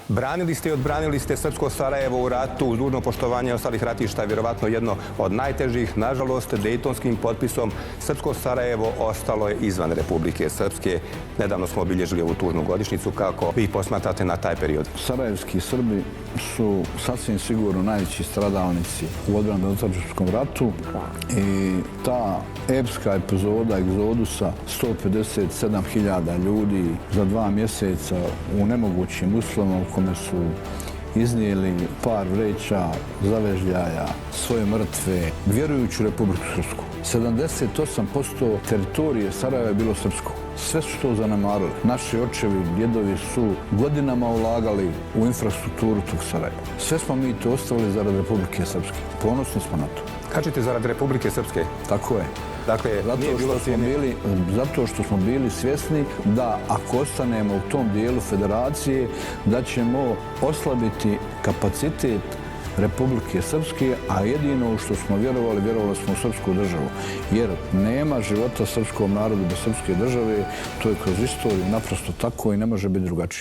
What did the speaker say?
Branili ste i odbranili ste srpsko Sarajevo u ratu uz dužno poštovanje ostalih ratišta, vjerovatno jedno od najtežih. Nažalost, Dejtonskim potpisom srpsko Sarajevo ostalo je izvan Republike Srpske. Nedavno smo obilježili ovu tužnu godišnjicu. Kako vi posmatrate na taj period? Sarajevski Srbi su sasvim sigurno najveći stradalnici u odbrambeno-otadžbinskome ratu i ta epska epizoda egzodusa 157.000 ljudi za 2 mjeseca u nemogućim uslovima u kome su iznijeli par vreća, zavežljaja, svoje mrtve, vjerujući u Republiku Srpsku. 78% teritorije Sarajeva je bilo srpsko. Sve su to zanemarili. Naši očevi, djedovi su godinama ulagali u infrastrukturu tog Sarajeva. Sve smo mi to ostavili zarad Republike Srpske. Ponosni smo na to. Kažete zarad Republike Srpske? Tako je. Dakle, zato što smo bili svjesni da ako ostanemo u tom dijelu federacije, da ćemo oslabiti kapacitet Republike Srpske, a jedino u što smo vjerovali smo u srpsku državu. Jer nema života srpskom narodu bez srpske države, to je kroz istoriju naprosto tako i ne može biti drugačije.